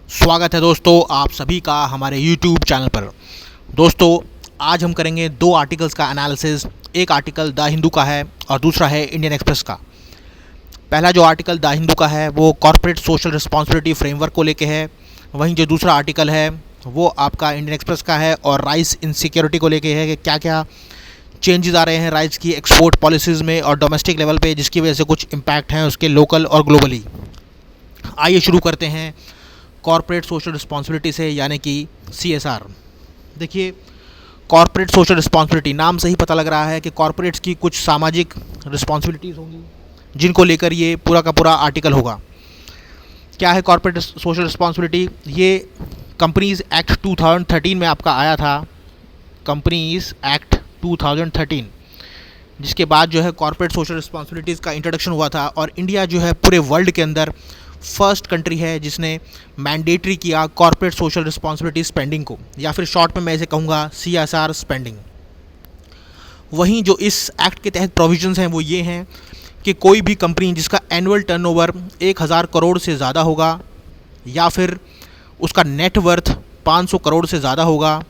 स्वागत है दोस्तों आप सभी का हमारे YouTube चैनल पर। दोस्तों आज हम करेंगे दो आर्टिकल्स का एनालिसिस। एक आर्टिकल द हिंदू का है और दूसरा है इंडियन एक्सप्रेस का। पहला जो आर्टिकल द हिंदू का है वो कॉर्पोरेट सोशल रिस्पॉन्सिबिलिटी फ्रेमवर्क को लेके है, वहीं जो दूसरा आर्टिकल है वो आपका इंडियन एक्सप्रेस का है और राइस इनसिक्योरिटी को लेके है कि क्या क्या चेंजेस आ रहे हैं राइस की एक्सपोर्ट पॉलिसीज़ में और डोमेस्टिक लेवल पे, जिसकी वजह से कुछ इम्पैक्ट हैं उसके लोकल और ग्लोबली। आइए शुरू करते हैं कॉर्पोरेट सोशल रिस्पॉन्सिबिलिटी से, यानी कि CSR। देखिए, कॉर्पोरेट सोशल रिस्पॉन्सिबिलिटी नाम से ही पता लग रहा है कि कॉर्पोरेट्स की कुछ सामाजिक रिस्पॉन्सिबिलिटीज़ होंगी जिनको लेकर ये पूरा का पूरा आर्टिकल होगा। क्या है कॉर्पोरेट सोशल रिस्पॉन्सिबिलिटी? ये कंपनीज़ एक्ट 2013 में आपका आया था, कंपनीज़ एक्ट 2013, जिसके बाद जो है कॉर्पोरेट सोशल रिस्पॉन्सिबिलिटीज़ का इंट्रोडक्शन हुआ था। और इंडिया जो है पूरे वर्ल्ड के अंदर फर्स्ट कंट्री है जिसने मैंडेटरी किया कॉर्पोरेट सोशल रिस्पॉन्सिबिलिटी स्पेंडिंग को, या फिर शॉर्ट में मैं इसे कहूँगा CSR स्पेंडिंग। वहीं जो इस एक्ट के तहत प्रोविजंस हैं वो ये हैं कि कोई भी कंपनी जिसका एनुअल टर्नओवर 1000 करोड़ से ज़्यादा होगा, या फिर उसका नेट वर्थ 500 करोड़ से ज़्यादा होगा,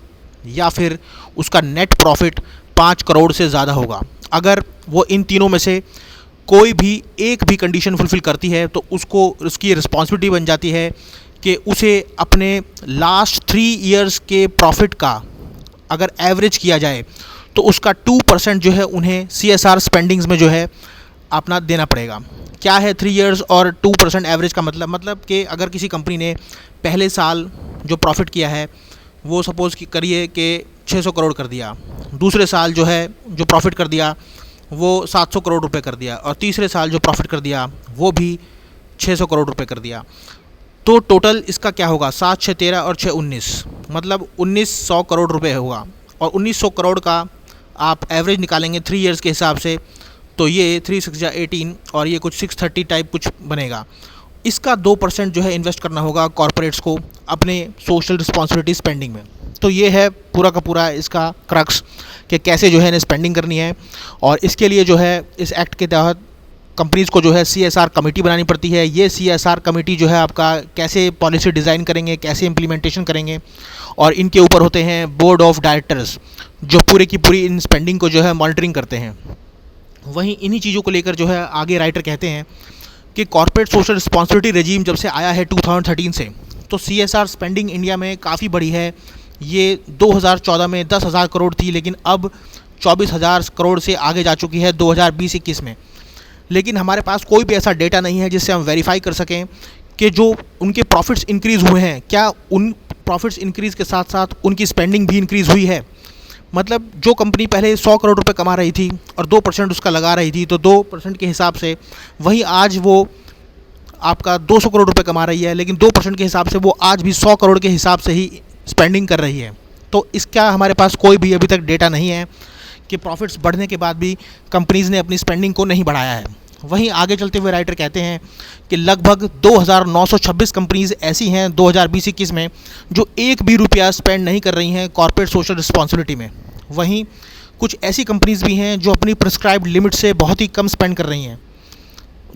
या फिर उसका नेट प्रॉफिट 5 करोड़ से ज़्यादा होगा, अगर वो इन तीनों में से कोई भी एक भी कंडीशन फुलफ़िल करती है तो उसको उसकी रिस्पॉन्सिबिलिटी बन जाती है कि उसे अपने लास्ट 3 इयर्स के प्रॉफिट का अगर एवरेज किया जाए तो उसका 2% जो है उन्हें CSR स्पेंडिंग्स में जो है अपना देना पड़ेगा। क्या है 3 इयर्स और 2% एवरेज का मतलब कि अगर किसी कंपनी ने पहले साल जो प्रॉफिट किया है वो सपोज़ करिए कि 600 करोड़ कर दिया, दूसरे साल जो है जो प्रॉफिट कर दिया वो 700 करोड़ रुपए कर दिया, और तीसरे साल जो प्रॉफिट कर दिया वो भी 600 करोड़ रुपए कर दिया, तो टोटल इसका क्या होगा? 7 6 13 और 6 19, मतलब 1900 करोड़ रुपए होगा। और 1900 करोड़ का आप एवरेज निकालेंगे 3 इयर्स के हिसाब से, तो ये 3 6 18 और ये कुछ 630 टाइप कुछ बनेगा। इसका 2% जो है इन्वेस्ट करना होगा कॉर्पोरेट्स को अपने सोशल रिस्पॉन्सिबिलिटी स्पेंडिंग में। तो ये है पूरा का पूरा इसका क्रक्स कि कैसे जो है इन्हें स्पेंडिंग करनी है। और इसके लिए जो है इस एक्ट के तहत कंपनीज़ को जो है CSR कमेटी बनानी पड़ती है। ये CSR कमेटी जो है आपका कैसे पॉलिसी डिज़ाइन करेंगे, कैसे इम्प्लीमेंटेशन करेंगे, और इनके ऊपर होते हैं बोर्ड ऑफ डायरेक्टर्स जो पूरे की पूरी इन स्पेंडिंग को जो है मॉनिटरिंग करते हैं। वहीं इन्हीं चीज़ों को लेकर जो है आगे राइटर कहते हैं कि कॉर्पोरेट सोशल रिस्पॉन्सिबिलिटी रेजीम जब से आया है 2013 से, तो CSR स्पेंडिंग इंडिया में काफ़ी बढ़ी है। ये 2014 में 10,000 करोड़ थी, लेकिन अब 24,000 करोड़ से आगे जा चुकी है 2020-21 में। लेकिन हमारे पास कोई भी ऐसा डेटा नहीं है जिससे हम वेरीफाई कर सकें कि जो उनके प्रॉफिट्स इंक्रीज़ हुए हैं, क्या उन प्रॉफिट्स इंक्रीज़ के साथ साथ उनकी स्पेंडिंग भी इंक्रीज़ हुई है। मतलब जो कंपनी पहले 100 करोड़ रुपए कमा रही थी और 2% उसका लगा रही थी, तो 2% के हिसाब से वहीं आज वो आपका 200 करोड़ रुपए कमा रही है, लेकिन 2% के हिसाब से वो आज भी 100 करोड़ के हिसाब से ही स्पेंडिंग कर रही है। तो इसका हमारे पास कोई भी अभी तक डेटा नहीं है कि प्रॉफिट्स बढ़ने के बाद भी कंपनीज़ ने अपनी स्पेंडिंग को नहीं बढ़ाया है। वहीं आगे चलते हुए राइटर कहते हैं कि लगभग 2926 कंपनीज़ ऐसी हैं 2020-21 में जो एक भी रुपया स्पेंड नहीं कर रही हैं कॉर्पोरेट सोशल रिस्पॉन्सिबिलिटी में। वहीं कुछ ऐसी कंपनीज़ भी हैं जो अपनी प्रिस्क्राइब्ड लिमिट से बहुत ही कम स्पेंड कर रही हैं।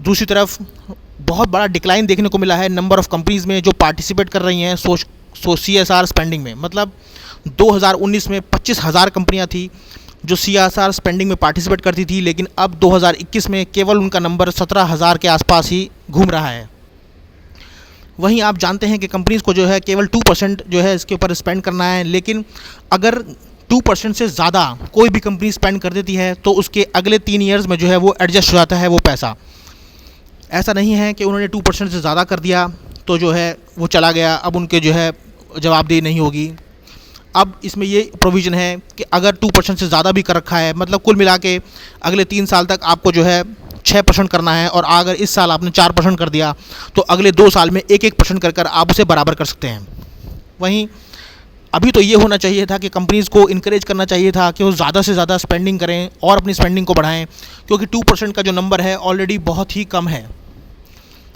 दूसरी तरफ बहुत बड़ा डिक्लाइन देखने को मिला है नंबर ऑफ़ कंपनीज़ में जो पार्टिसिपेट कर रही हैं CSR स्पेंडिंग में। मतलब 2019 में 25,000 कंपनियां थी जो CSR स्पेंडिंग में पार्टिसिपेट करती थी, लेकिन अब 2021 में केवल उनका नंबर 17,000 के आसपास ही घूम रहा है। वहीं आप जानते हैं कि कंपनीज़ को जो है केवल 2% जो है इसके ऊपर स्पेंड करना है, लेकिन अगर 2% से ज़्यादा कोई भी कंपनी स्पेंड कर देती है तो उसके अगले 3 ईयर्स में जो है वो एडजस्ट हो जाता है वो पैसा। ऐसा नहीं है कि उन्होंने 2% से ज़्यादा कर दिया तो जो है वो चला गया, अब उनके जो है जवाबदेही नहीं होगी। अब इसमें ये प्रोविज़न है कि अगर 2% से ज़्यादा भी कर रखा है, मतलब कुल मिला के अगले 3 साल तक आपको जो है 6% करना है, और अगर इस साल आपने 4% कर दिया तो अगले 2 साल में 1-1% कर आप उसे बराबर कर सकते हैं। वहीं अभी तो ये होना चाहिए था कि कंपनीज़ को इनकरेज करना चाहिए था कि वो ज़्यादा से ज़्यादा स्पेंडिंग करें और अपनी स्पेंडिंग को बढ़ाएं, क्योंकि 2% का जो नंबर है ऑलरेडी बहुत ही कम है।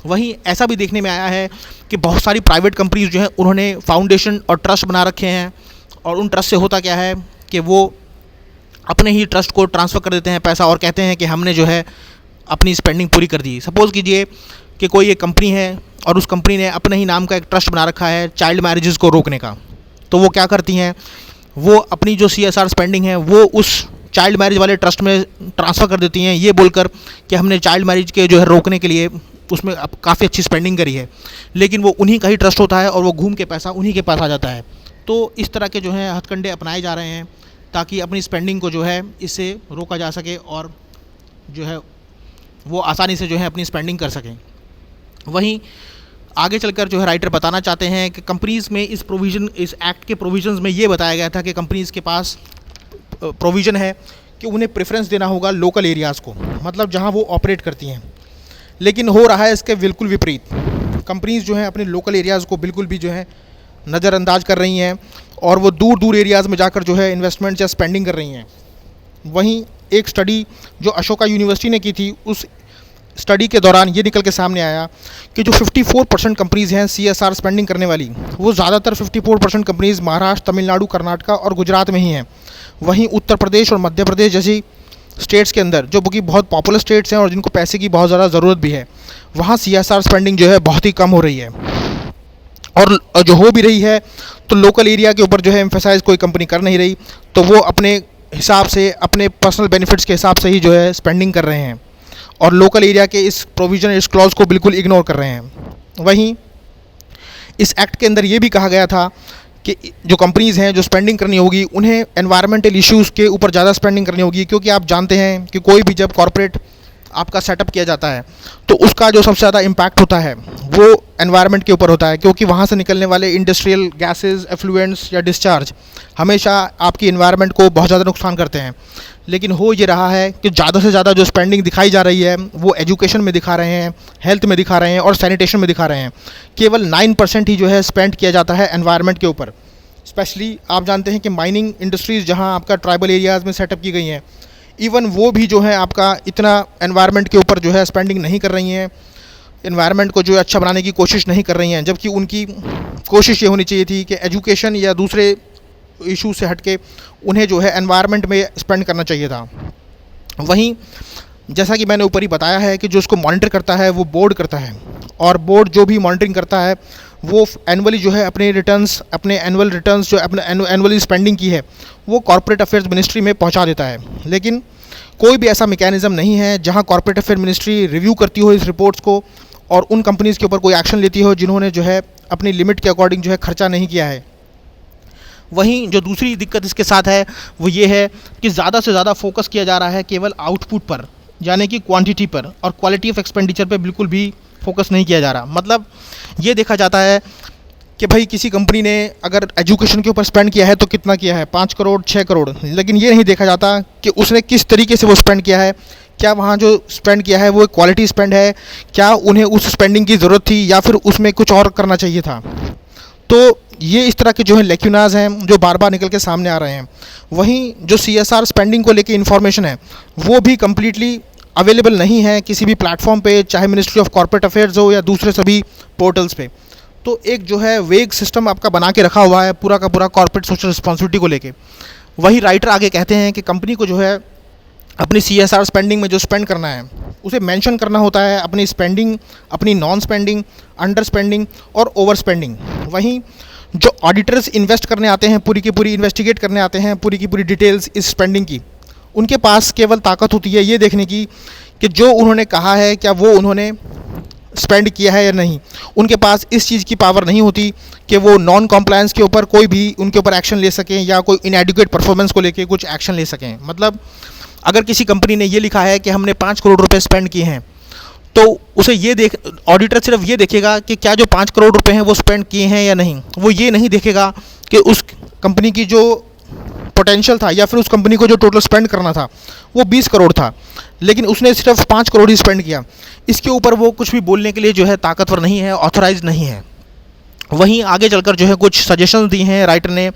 वहीं ऐसा भी देखने में आया है कि बहुत सारी प्राइवेट कंपनीज़ जो हैं उन्होंने फाउंडेशन और ट्रस्ट बना रखे हैं, और उन ट्रस्ट से होता क्या है कि वो अपने ही ट्रस्ट को ट्रांसफ़र कर देते हैं पैसा और कहते हैं कि हमने जो है अपनी स्पेंडिंग पूरी कर दी। सपोज़ कीजिए कि कोई एक कंपनी है और उस कंपनी ने अपने ही नाम का एक ट्रस्ट बना रखा है चाइल्ड मैरिजेस को रोकने का। तो वो क्या करती हैं, वो अपनी जो CSR स्पेंडिंग है वो उस चाइल्ड मैरिज वाले ट्रस्ट में ट्रांसफ़र कर देती हैं, ये बोलकर कि हमने चाइल्ड मैरिज के जो है रोकने के लिए उसमें अब काफ़ी अच्छी स्पेंडिंग करी है। लेकिन वो उन्हीं का ही ट्रस्ट होता है और वो घूम के पैसा उन्हीं के पास आ जाता है। तो इस तरह के जो है हथकंडे अपनाए जा रहे हैं ताकि अपनी स्पेंडिंग को जो है इससे रोका जा सके और जो है वो आसानी से जो है अपनी स्पेंडिंग कर सकें। वहीं आगे चलकर जो है राइटर बताना चाहते हैं कि कंपनीज़ में इस एक्ट के प्रोविजंस में ये बताया गया था कि कंपनीज़ के पास प्रोविज़न है कि उन्हें प्रेफरेंस देना होगा लोकल एरियाज़ को, मतलब जहां वो ऑपरेट करती हैं। लेकिन हो रहा है इसके बिल्कुल विपरीत। कंपनीज़ जो हैं अपने लोकल एरियाज़ को बिल्कुल भी जो है नज़रअंदाज कर रही हैं और वो दूर दूर एरियाज़ में जाकर जो है इन्वेस्टमेंट या स्पेंडिंग कर रही हैं। वहीं एक स्टडी जो अशोका यूनिवर्सिटी ने की थी, उस स्टडी के दौरान ये निकल के सामने आया कि जो 54% कंपनीज़ हैं CSR स्पेंडिंग करने वाली, वो ज़्यादातर 54% कंपनीज़ महाराष्ट्र, तमिलनाडु, कर्नाटका और गुजरात में ही हैं। वहीं उत्तर प्रदेश और मध्य प्रदेश जैसी स्टेट्स के अंदर, जो कि बहुत पॉपुलर स्टेट्स हैं और जिनको पैसे की बहुत ज़्यादा ज़रूरत भी है, वहाँ CSR स्पेंडिंग जो है बहुत ही कम हो रही है। और जो हो भी रही है तो लोकल एरिया के ऊपर जो है एम्फेसाइज कोई कंपनी कर नहीं रही, तो वो अपने हिसाब से, अपने पर्सनल बेनिफिट्स के हिसाब से ही जो है स्पेंडिंग कर रहे हैं और लोकल एरिया के इस प्रोविज़न, इस क्लॉज को बिल्कुल इग्नोर कर रहे हैं। वहीं इस एक्ट के अंदर ये भी कहा गया था कि जो कंपनीज़ हैं जो स्पेंडिंग करनी होगी, उन्हें एनवायरमेंटल इश्यूज़ के ऊपर ज़्यादा स्पेंडिंग करनी होगी, क्योंकि आप जानते हैं कि कोई भी जब कॉर्पोरेट आपका सेटअप किया जाता है तो उसका जो सबसे ज़्यादा इम्पैक्ट होता है वो एनवायरनमेंट के ऊपर होता है, क्योंकि वहाँ से निकलने वाले इंडस्ट्रियल गैसेस, एफ्लुएंट्स या डिस्चार्ज हमेशा आपकी एनवायरनमेंट को बहुत ज़्यादा नुकसान करते हैं। लेकिन हो ये रहा है कि ज़्यादा से ज़्यादा जो स्पेंडिंग दिखाई जा रही है वो एजुकेशन में दिखा रहे हैं, हेल्थ में दिखा रहे हैं और सैनिटेशन में दिखा रहे हैं। केवल 9% ही जो है स्पेंड किया जाता है एनवायरनमेंट के ऊपर। स्पेशली आप जानते हैं कि माइनिंग इंडस्ट्रीज़ जहाँ आपका ट्राइबल एरियाज़ में सेटअप की गई हैं, इवन वो भी जो है आपका इतना एनवायरनमेंट के ऊपर जो है स्पेंडिंग नहीं कर रही हैं, एनवायरनमेंट को जो है अच्छा बनाने की कोशिश नहीं कर रही हैं, जबकि उनकी कोशिश ये होनी चाहिए थी कि एजुकेशन या दूसरे इशू से हटके उन्हें जो है एनवायरनमेंट में स्पेंड करना चाहिए था। वहीं जैसा कि मैंने ऊपर ही बताया है कि जो उसको मॉनिटर करता है वो बोर्ड करता है, और बोर्ड जो भी मॉनिटरिंग करता है वो एनुअली जो है अपने रिटर्न्स, अपने एनुअल रिटर्न्स जो अपने एनुअली स्पेंडिंग की है वो कॉर्पोरेट अफेयर्स मिनिस्ट्री में पहुंचा देता है। लेकिन कोई भी ऐसा मैकेनिज़्म नहीं है जहां कॉर्पोरेट अफेयर मिनिस्ट्री रिव्यू करती हो इस रिपोर्ट्स को और उन कंपनीज़ के ऊपर कोई एक्शन लेती हो जिन्होंने जो है अपनी लिमिट के अकॉर्डिंग जो है खर्चा नहीं किया है। वहीं जो दूसरी दिक्कत इसके साथ है वो ये है कि ज़्यादा से ज़्यादा फोकस किया जा रहा है केवल आउटपुट पर, यानी कि क्वांटिटी पर, और क्वालिटी ऑफ एक्सपेंडिचर पर बिल्कुल भी फोकस नहीं किया जा रहा। मतलब ये देखा जाता है कि भाई किसी कंपनी ने अगर एजुकेशन के ऊपर स्पेंड किया है तो कितना किया है, 5 करोड़ 6 करोड़, लेकिन ये नहीं देखा जाता कि उसने किस तरीके से वो स्पेंड किया है, क्या वहाँ जो स्पेंड किया है वो क्वालिटी स्पेंड है, क्या उन्हें उस स्पेंडिंग की ज़रूरत थी या फिर उसमें कुछ और करना चाहिए था। तो ये इस तरह के जो है लेक्यूनाज हैं जो बार बार निकल के सामने आ रहे हैं। वहीं जो CSR स्पेंडिंग को लेके इन्फॉर्मेशन है वो भी कम्प्लीटली अवेलेबल नहीं है किसी भी प्लेटफॉर्म पे, चाहे मिनिस्ट्री ऑफ कॉर्पोरेट अफेयर्स हो या दूसरे सभी पोर्टल्स पे। तो एक जो है वेग सिस्टम आपका बना के रखा हुआ है पूरा का पूरा कॉर्पोरेट सोशल रिस्पॉन्सिबिलिटी को लेके। वही राइटर आगे कहते हैं कि कंपनी को जो है अपनी CSR स्पेंडिंग में जो स्पेंड करना है उसे मेंशन करना होता है, अपनी स्पेंडिंग, अपनी नॉन स्पेंडिंग, अंडर स्पेंडिंग और ओवर स्पेंडिंग। वहीं जो ऑडिटर्स इन्वेस्ट करने आते हैं, पूरी की पूरी इन्वेस्टिगेट करने आते हैं पूरी की पूरी डिटेल्स इस स्पेंडिंग की, उनके पास केवल ताकत होती है ये देखने की कि जो उन्होंने कहा है क्या वो उन्होंने स्पेंड किया है या नहीं। उनके पास इस चीज़ की पावर नहीं होती कि वो नॉन कॉम्प्लायंस के ऊपर कोई भी उनके ऊपर एक्शन ले सकें या कोई इनएडिक्वेट परफॉर्मेंस को लेके कुछ एक्शन ले सकें। मतलब अगर किसी कंपनी ने ये लिखा है कि हमने 5 करोड़ रुपए स्पेंड किए हैं तो उसे ये ऑडिटर सिर्फ ये देखेगा कि क्या जो 5 करोड़ रुपए हैं वो स्पेंड किए हैं या नहीं। वो ये नहीं देखेगा कि उस कंपनी की जो पोटेंशियल था या फिर उस कंपनी को जो टोटल स्पेंड करना था वो 20 करोड़ था, लेकिन उसने सिर्फ 5 करोड़ ही स्पेंड किया। इसके ऊपर वो कुछ भी बोलने के लिए जो है ताकतवर नहीं है, ऑथराइज नहीं है। वहीं आगे चलकर जो है कुछ सजेशंस दी हैं राइटर ने,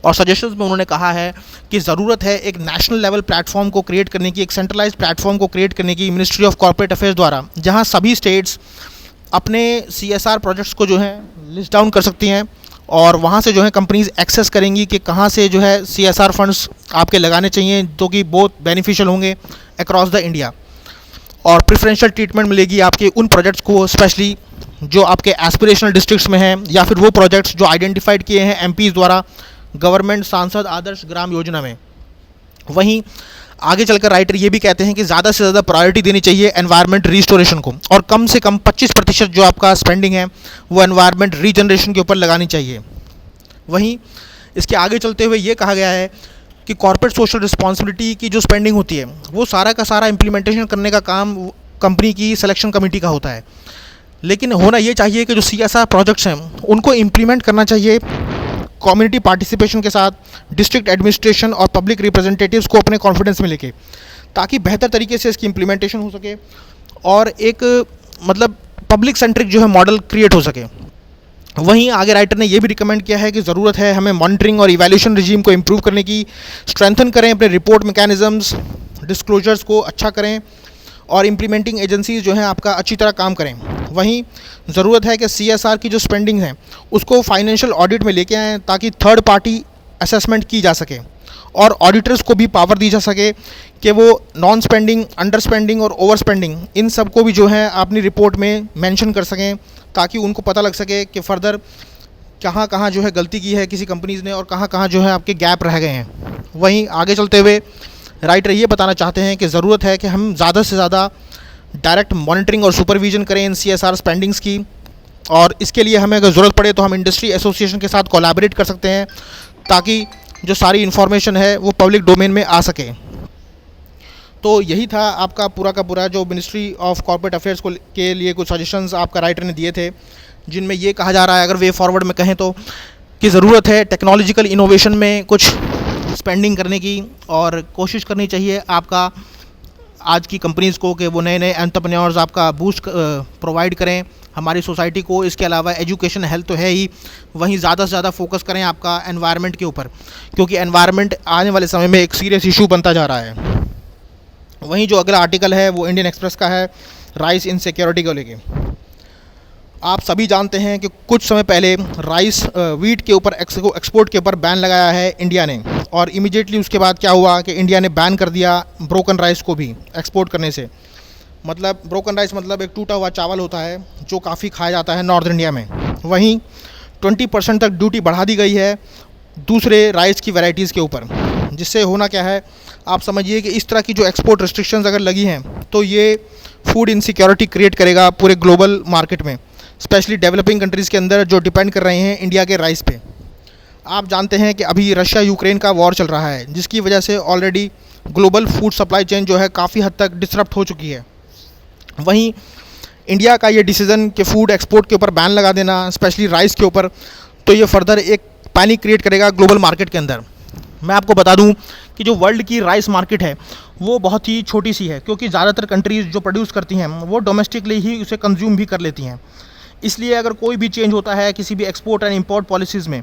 और सजेशंस में उन्होंने कहा है कि ज़रूरत है एक नेशनल लेवल प्लेटफॉर्म को क्रिएट करने की, एक सेंट्रलाइज्ड प्लेटफॉर्म को क्रिएट करने की मिनिस्ट्री ऑफ कॉर्पोरेट अफेयर्स द्वारा, जहां सभी स्टेट्स अपने CSR प्रोजेक्ट्स को जो है लिस्ट डाउन कर सकती हैं और वहाँ से जो है कंपनीज एक्सेस करेंगी कि कहाँ से जो है CSR फंड्स आपके लगाने चाहिए जो कि बहुत बेनिफिशियल होंगे अक्रॉस द इंडिया, और प्रेफरेंशियल ट्रीटमेंट मिलेगी आपके उन प्रोजेक्ट्स को, स्पेशली जो आपके एस्पिरेशनल डिस्ट्रिक्ट्स में हैं, या फिर वो प्रोजेक्ट्स जो आइडेंटिफाइड किए हैं एमपीज़ द्वारा गवर्नमेंट सांसद आदर्श ग्राम योजना में। वहीं आगे चलकर राइटर ये भी कहते हैं कि ज़्यादा से ज़्यादा प्रायोरिटी देनी चाहिए एनवायरनमेंट रिस्टोरेशन को, और कम से कम 25% जो आपका स्पेंडिंग है वो एनवायरनमेंट रीजनरेशन के ऊपर लगानी चाहिए। वहीं इसके आगे चलते हुए ये कहा गया है कि कॉर्पोरेट सोशल रिस्पॉन्सिबिलिटी की जो स्पेंडिंग होती है वो सारा का सारा इम्प्लीमेंटेशन करने का काम कंपनी की सिलेक्शन कमेटी का होता है, लेकिन होना ये चाहिए कि जो CSR प्रोजेक्ट्स हैं उनको इम्प्लीमेंट करना चाहिए कम्युनिटी पार्टिसिपेशन के साथ, डिस्ट्रिक्ट एडमिनिस्ट्रेशन और पब्लिक रिप्रेजेंटेटिव्स को अपने कॉन्फिडेंस में लेके, ताकि बेहतर तरीके से इसकी इम्प्लीमेंटेशन हो सके और एक मतलब पब्लिक सेंट्रिक जो है मॉडल क्रिएट हो सके। वहीं आगे राइटर ने यह भी रिकमेंड किया है कि ज़रूरत है हमें मॉनिटरिंग और इवैल्यूएशन रिजीम को इम्प्रूव करने की, स्ट्रेंथन करें अपने रिपोर्ट मैकेनिज़म्स, डिस्क्लोजर्स को अच्छा करें और इम्प्लीमेंटिंग एजेंसीज जो हैं आपका अच्छी तरह काम करें। वहीं ज़रूरत है कि CSR की जो स्पेंडिंग है उसको फाइनेंशियल ऑडिट में लेके आएँ ताकि थर्ड पार्टी असेसमेंट की जा सके और ऑडिटर्स को भी पावर दी जा सके कि वो नॉन स्पेंडिंग, अंडर स्पेंडिंग और ओवर स्पेंडिंग इन सब को भी जो है अपनी रिपोर्ट में मेंशन कर सकें, ताकि उनको पता लग सके कि फ़र्दर कहाँ कहाँ जो है गलती की है किसी कंपनीज़ ने और कहाँ कहाँ जो है आपके गैप रह गए हैं। वहीं आगे चलते हुए राइटर ये बताना चाहते हैं कि ज़रूरत है कि हम ज़्यादा से ज़्यादा डायरेक्ट मॉनिटरिंग और सुपरविजन करें इन CSR स्पेंडिंग्स की, और इसके लिए हमें अगर ज़रूरत पड़े तो हम इंडस्ट्री एसोसिएशन के साथ कोलैबोरेट कर सकते हैं ताकि जो सारी इन्फॉर्मेशन है वो पब्लिक डोमेन में आ सके। तो यही था आपका पूरा का पूरा जो मिनिस्ट्री ऑफ कॉर्पोरेट अफेयर्स को के लिए कुछ सजेशंस आपका राइटर ने दिए थे, जिनमें ये कहा जा रहा है अगर वे फॉरवर्ड में कहें तो कि ज़रूरत है टेक्नोलॉजिकल इनोवेशन में कुछ स्पेंडिंग करने की, और कोशिश करनी चाहिए आपका आज की कंपनीज़ को कि वो नए नए एंटरप्रेन्योर्स आपका बूस्ट प्रोवाइड करें हमारी सोसाइटी को। इसके अलावा एजुकेशन, हेल्थ तो है ही, वहीं ज़्यादा से ज़्यादा फोकस करें आपका एनवायरनमेंट के ऊपर, क्योंकि एनवायरनमेंट आने वाले समय में एक सीरियस इशू बनता जा रहा है। वहीं जो अगला आर्टिकल है वो इंडियन एक्सप्रेस का है, राइस इनसिक्योरिटी को लेके। आप सभी जानते हैं कि कुछ समय पहले राइस वीट के ऊपर एक्सपोर्ट के ऊपर बैन लगाया है इंडिया ने, और इमीडिएटली उसके बाद क्या हुआ कि इंडिया ने बैन कर दिया ब्रोकन राइस को भी एक्सपोर्ट करने से। मतलब ब्रोकन राइस मतलब एक टूटा हुआ चावल होता है जो काफ़ी खाया जाता है नॉर्थ इंडिया में। वहीं 20% तक ड्यूटी बढ़ा दी गई है दूसरे राइस की वैरायटीज़ के ऊपर, जिससे होना क्या है आप समझिए कि इस तरह की जो एक्सपोर्ट रिस्ट्रिक्शंस अगर लगी हैं तो ये फूड इनसिक्योरिटी क्रिएट करेगा पूरे ग्लोबल मार्केट में, स्पेशली डेवलपिंग कंट्रीज़ के अंदर जो डिपेंड कर रहे हैं इंडिया के राइस पे। आप जानते हैं कि अभी रशिया यूक्रेन का वॉर चल रहा है, जिसकी वजह से already global food supply chain जो है काफ़ी हद तक डिसरप्ट हो चुकी है। वहीं इंडिया का ये डिसीज़न कि फूड एक्सपोर्ट के ऊपर बैन लगा देना, स्पेशली राइस के ऊपर, तो ये फर्दर एक पैनिक क्रिएट करेगा ग्लोबल मार्केट के अंदर। मैं आपको बता दूं कि जो वर्ल्ड की राइस मार्केट है वो बहुत ही छोटी सी है, क्योंकि ज़्यादातर कंट्रीज़ जो प्रोड्यूस करती हैं वो डोमेस्टिकली ही उसे कंज्यूम भी कर लेती हैं। इसलिए अगर कोई भी चेंज होता है किसी भी एक्सपोर्ट एंड इंपोर्ट पॉलिसीज़ में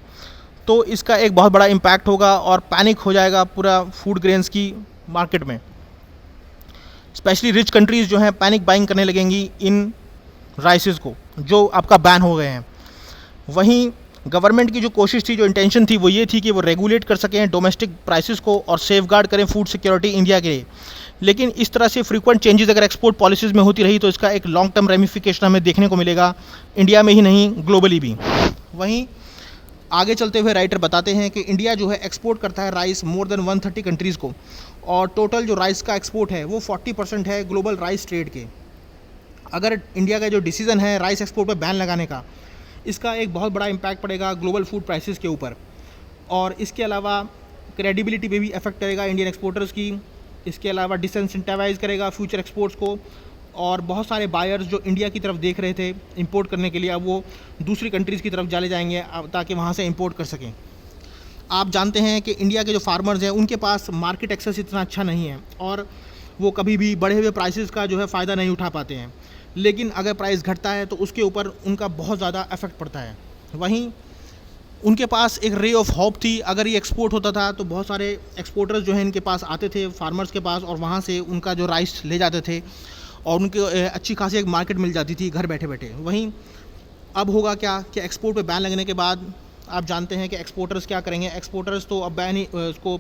तो इसका एक बहुत बड़ा इम्पैक्ट होगा और पैनिक हो जाएगा पूरा फूड ग्रेन्स की मार्केट में। स्पेशली रिच कंट्रीज़ जो हैं पैनिक बाइंग करने लगेंगी इन राइसेस को जो आपका बैन हो गए हैं। वहीं गवर्नमेंट की जो कोशिश थी, जो इंटेंशन थी, वो ये थी कि वो रेगुलेट कर सकें डोमेस्टिक प्राइसेस को और सेफगार्ड करें फूड सिक्योरिटी इंडिया के लिए। लेकिन इस तरह से फ्रीक्वेंट चेंजेस अगर एक्सपोर्ट पॉलिसीज़ में होती रही तो इसका एक लॉन्ग टर्म रेमिफिकेशन हमें देखने को मिलेगा, इंडिया में ही नहीं ग्लोबली भी। वहीं आगे चलते हुए राइटर बताते हैं कि इंडिया जो है एक्सपोर्ट करता है राइस मोर देन 130 कंट्रीज़ को, और टोटल जो राइस का एक्सपोर्ट है वो 40% है ग्लोबल राइस ट्रेड के। अगर इंडिया का जो डिसीज़न है राइस एक्सपोर्ट पर बैन लगाने का, इसका एक बहुत बड़ा इम्पैक्ट पड़ेगा ग्लोबल फूड प्राइसेस के ऊपर, और इसके अलावा क्रेडिबिलिटी पे भी इफेक्ट करेगा इंडियन एक्सपोर्टर्स की। इसके अलावा डिसइंसेंटिवाइज करेगा फ्यूचर एक्सपोर्ट्स को, और बहुत सारे बायर्स जो इंडिया की तरफ देख रहे थे इंपोर्ट करने के लिए अब वो दूसरी कंट्रीज़ की तरफ चले जाएंगे ताकि वहाँ से इंपोर्ट कर सकें। आप जानते हैं कि इंडिया के जो फार्मर्स हैं उनके पास मार्केट एक्सेस इतना अच्छा नहीं है और वो कभी भी बढ़े हुए प्राइसेस का जो है फ़ायदा नहीं उठा पाते हैं, लेकिन अगर प्राइस घटता है तो उसके ऊपर उनका बहुत ज़्यादा इफेक्ट पड़ता है। वहीं उनके पास एक रे ऑफ होप थी, अगर ये एक्सपोर्ट होता था तो बहुत सारे एक्सपोर्टर्स जो हैं इनके पास आते थे फार्मर्स के पास, और वहाँ से उनका जो राइस ले जाते थे और उनको अच्छी खासी एक मार्केट मिल जाती थी घर बैठे बैठे। वहीं अब होगा क्या कि एक्सपोर्ट पे बैन लगने के बाद आप जानते हैं कि एक्सपोर्टर्स क्या करेंगे, एक्सपोर्टर्स तो अब बैन ही उसको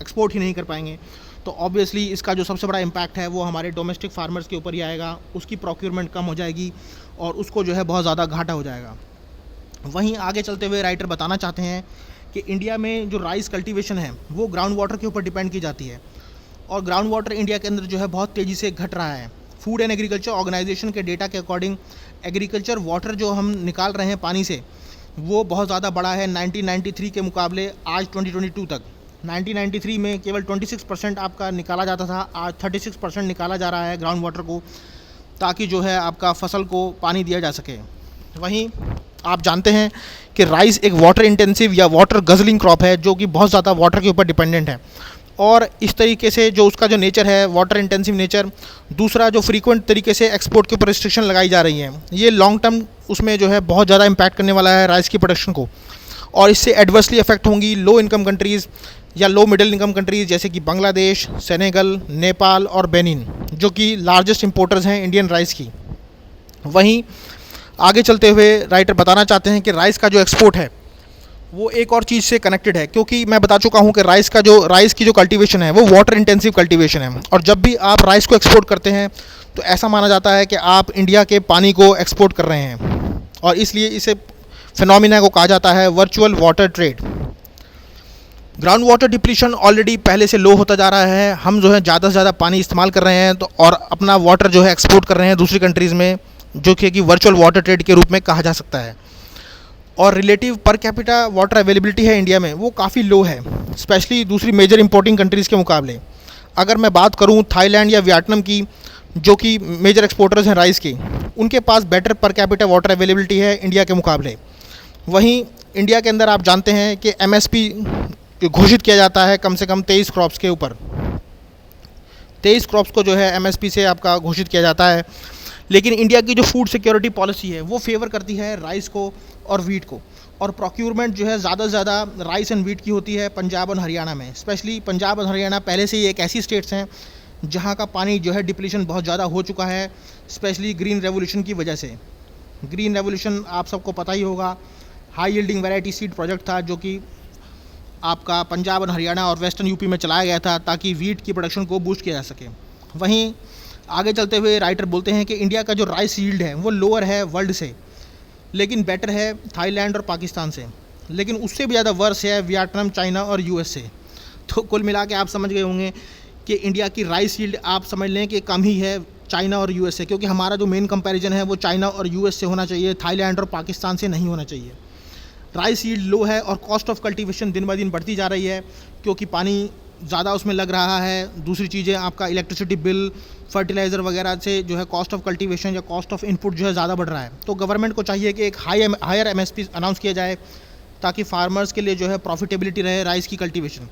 एक्सपोर्ट ही नहीं कर पाएंगे, तो ऑब्वियसली इसका जो सबसे बड़ा इम्पैक्ट है वो हमारे डोमेस्टिक फार्मर्स के ऊपर ही आएगा, उसकी प्रोक्योरमेंट कम हो जाएगी और उसको जो है बहुत ज़्यादा घाटा हो जाएगा। वहीं आगे चलते हुए राइटर बताना चाहते हैं कि इंडिया में जो राइस कल्टीवेशन है वो ग्राउंड वाटर के ऊपर डिपेंड की जाती है और ग्राउंड वाटर इंडिया के अंदर जो है बहुत तेज़ी से घट रहा है। फूड एंड एग्रीकल्चर ऑर्गेनाइजेशन के डेटा के अकॉर्डिंग एग्रीकल्चर वाटर जो हम निकाल रहे हैं पानी से वो बहुत ज़्यादा बड़ा है 1993 के मुकाबले आज 2022 तक। 1993 में केवल 26% आपका निकाला जाता था, आज 36% निकाला जा रहा है ग्राउंड वाटर को, ताकि जो है आपका फसल को पानी दिया जा सके। वहीं आप जानते हैं कि राइस एक वाटर इंटेंसिव या वाटर गजलिंग क्रॉप है जो कि बहुत ज़्यादा वाटर के ऊपर डिपेंडेंट है और इस तरीके से जो उसका जो नेचर है वाटर इंटेंसिव नेचर, दूसरा जो फ्रीक्वेंट तरीके से एक्सपोर्ट के ऊपर रिस्ट्रिक्शन लगाई जा रही हैं, ये लॉन्ग टर्म उसमें जो है बहुत ज़्यादा इम्पैक्ट करने वाला है राइस की प्रोडक्शन को और इससे एडवर्सली अफेक्ट होंगी लो इनकम कंट्रीज़ या लो मिडिल इनकम कंट्रीज़ जैसे कि बांग्लादेश, सेनेगल, नेपाल और बेनिन, जो कि लार्जेस्ट इंपोर्टर्स हैं इंडियन राइस की। वहीं आगे चलते हुए राइटर बताना चाहते हैं कि राइस का जो एक्सपोर्ट है वो एक और चीज़ से कनेक्टेड है, क्योंकि मैं बता चुका हूँ कि राइस की जो कल्टीवेशन है वो वाटर इंटेंसिव कल्टीवेशन है और जब भी आप राइस को एक्सपोर्ट करते हैं तो ऐसा माना जाता है कि आप इंडिया के पानी को एक्सपोर्ट कर रहे हैं और इसलिए इसे फिनोमिना को कहा जाता है virtual water trade. Ground water depletion already पहले से लो होता जा रहा है, हम जो है ज़्यादा से ज़्यादा पानी इस्तेमाल कर रहे हैं तो और अपना वाटर जो है एक्सपोर्ट कर रहे हैं दूसरी कंट्रीज़ में, जो कि वर्चुअल वाटर ट्रेड के रूप में कहा जा सकता है। और रिलेटिव पर कैपिटा वाटर अवेलेबिलिटी है इंडिया में वो काफ़ी लो है, स्पेशली दूसरी मेजर इंपोर्टिंग कंट्रीज़ के मुकाबले। अगर मैं बात करूं थाईलैंड या वियतनाम की, जो कि मेजर एक्सपोर्टर्स हैं राइस के, उनके पास better per capita water availability है इंडिया के मुकाबले। वहीं इंडिया के अंदर आप जानते हैं कि एमएसपी घोषित किया जाता है कम से कम 23 क्रॉप्स के ऊपर, 23 क्रॉप्स को जो है एमएसपी से आपका घोषित किया जाता है। लेकिन इंडिया की जो फूड सिक्योरिटी पॉलिसी है वो फेवर करती है राइस को और वीट को, और प्रोक्यूरमेंट जो है ज़्यादा से ज़्यादा राइस एंड वीट की होती है पंजाब और हरियाणा में। स्पेशली पंजाब और हरियाणा पहले से ही एक ऐसी स्टेट्स हैं जहाँ का पानी जो है डिप्लीशन बहुत ज़्यादा हो चुका है, स्पेशली ग्रीन रेवोल्यूशन की वजह से। ग्रीन रेवोल्यूशन आप सबको पता ही होगा, high yielding variety seed project था जो कि आपका पंजाब और हरियाणा और वेस्टर्न यूपी में चलाया गया था ताकि वीट की प्रोडक्शन को बूस्ट किया जा सके। वहीं आगे चलते हुए राइटर बोलते हैं कि इंडिया का जो राइस यील्ड है वो लोअर है वर्ल्ड से, लेकिन बेटर है थाईलैंड और पाकिस्तान से, लेकिन उससे भी ज़्यादा वर्स है वियतनाम, चाइना और यूएस से। तो कुल मिला के आप समझ गए होंगे कि इंडिया की राइस यील्ड आप समझ लें कि कम ही है चाइना और यूएस से, क्योंकि हमारा जो मेन कंपैरिजन है वो चाइना और यूएस से होना चाहिए, थाईलैंड और पाकिस्तान से नहीं होना चाहिए। राइस यील्ड लो है और कॉस्ट ऑफ कल्टीवेशन दिन ब दिन बढ़ती जा रही है क्योंकि पानी ज़्यादा उसमें लग रहा है। दूसरी चीज़ें आपका इलेक्ट्रिसिटी बिल, फर्टिलाइज़र वगैरह से जो है कॉस्ट ऑफ कल्टीवेशन या कॉस्ट ऑफ इनपुट जो है ज़्यादा बढ़ रहा है। तो गवर्नमेंट को चाहिए कि एक हायर एमएसपी अनाउंस किया जाए ताकि फार्मर्स के लिए जो है प्रॉफिटेबिलिटी रहे राइस की कल्टीवेशन,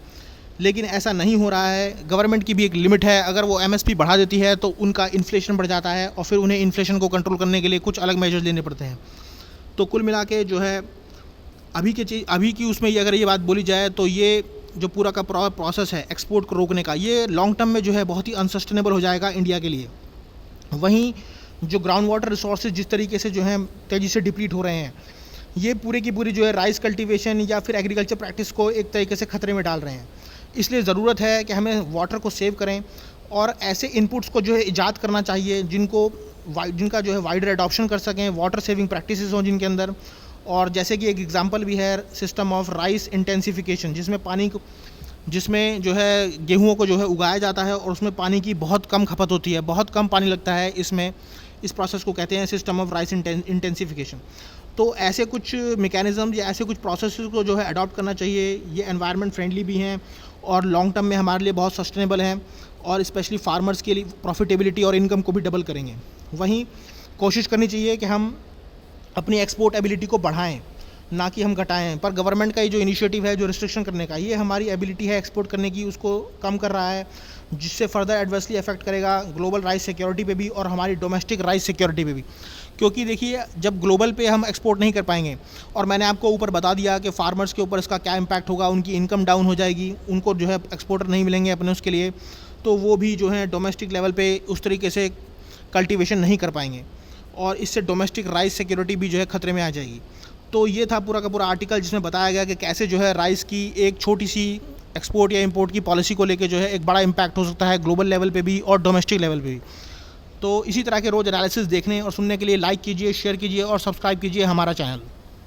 लेकिन ऐसा नहीं हो रहा है। गवर्नमेंट की भी एक लिमिट है, अगर वो एमएसपी बढ़ा देती है तो उनका इन्फ्लेशन बढ़ जाता है और फिर उन्हें इन्फ्लेशन को कंट्रोल करने के लिए कुछ अलग मेजर्स लेने पड़ते हैं। तो कुल मिला के जो है अभी की उसमें ये अगर ये बात बोली जाए तो ये जो पूरा का प्रोसेस है एक्सपोर्ट को रोकने का, ये लॉन्ग टर्म में जो है बहुत ही अनसस्टेनेबल हो जाएगा इंडिया के लिए। वहीं जो ग्राउंड वाटर रिसोर्सेज जिस तरीके से जो है तेज़ी से डिप्लीट हो रहे हैं, ये पूरी की पूरी जो है राइस कल्टीवेशन या फिर एग्रीकल्चर प्रैक्टिस को एक तरीके से खतरे में डाल रहे हैं। इसलिए ज़रूरत है कि हमें वाटर को सेव करें और ऐसे इनपुट्स को जो है ईजाद करना चाहिए जिनका जो है वाइडर एडॉप्शन कर सकें, वाटर सेविंग प्रैक्टिसेस हों जिनके अंदर। और जैसे कि एक एग्जांपल भी है सिस्टम ऑफ राइस इंटेंसिफिकेशन, जिसमें जो है गेहूँ को जो है उगाया जाता है और उसमें पानी की बहुत कम खपत होती है, बहुत कम पानी लगता है इसमें। इस प्रोसेस को कहते हैं सिस्टम ऑफ राइस इंटेंसिफिकेशन। तो ऐसे कुछ मैकेनिज़्म या ऐसे कुछ प्रोसेस को जो है अडॉप्ट करना चाहिए। ये एनवायरनमेंट फ्रेंडली भी हैं और लॉन्ग टर्म में हमारे लिए बहुत सस्टेनेबल हैं और स्पेशली फार्मर्स के लिए प्रॉफिटेबिलिटी और इनकम को भी डबल करेंगे। वहीं कोशिश करनी चाहिए कि हम अपनी एक्सपोर्ट एबिलिटी को बढ़ाएं, ना कि हम घटाएं। पर गवर्नमेंट का ये जो इनिशिएटिव है जो रिस्ट्रिक्शन करने का, ये हमारी एबिलिटी है एक्सपोर्ट करने की, उसको कम कर रहा है, जिससे फर्दर एडवर्सली अफेक्ट करेगा ग्लोबल राइस सिक्योरिटी पे भी और हमारी डोमेस्टिक राइस सिक्योरिटी पे भी। क्योंकि देखिए जब ग्लोबल पे हम एक्सपोर्ट नहीं कर पाएंगे, और मैंने आपको ऊपर बता दिया कि फार्मर्स के ऊपर इसका क्या इम्पैक्ट होगा, उनकी इनकम डाउन हो जाएगी, उनको जो है एक्सपोर्टर नहीं मिलेंगे अपने उसके लिए, तो वो भी जो है डोमेस्टिक लेवल पे उस तरीके से कल्टीवेशन नहीं कर पाएंगे और इससे डोमेस्टिक राइस सिक्योरिटी भी जो है खतरे में आ जाएगी। तो ये था पूरा का पूरा आर्टिकल जिसमें बताया गया कि कैसे जो है राइस की एक छोटी सी एक्सपोर्ट या इंपोर्ट की पॉलिसी को लेके जो है एक बड़ा इम्पैक्ट हो सकता है ग्लोबल लेवल पे भी और डोमेस्टिक लेवल पे भी। तो इसी तरह के रोज़ एनालिसिस देखने और सुनने के लिए लाइक कीजिए, शेयर कीजिए और सब्सक्राइब कीजिए हमारा चैनल।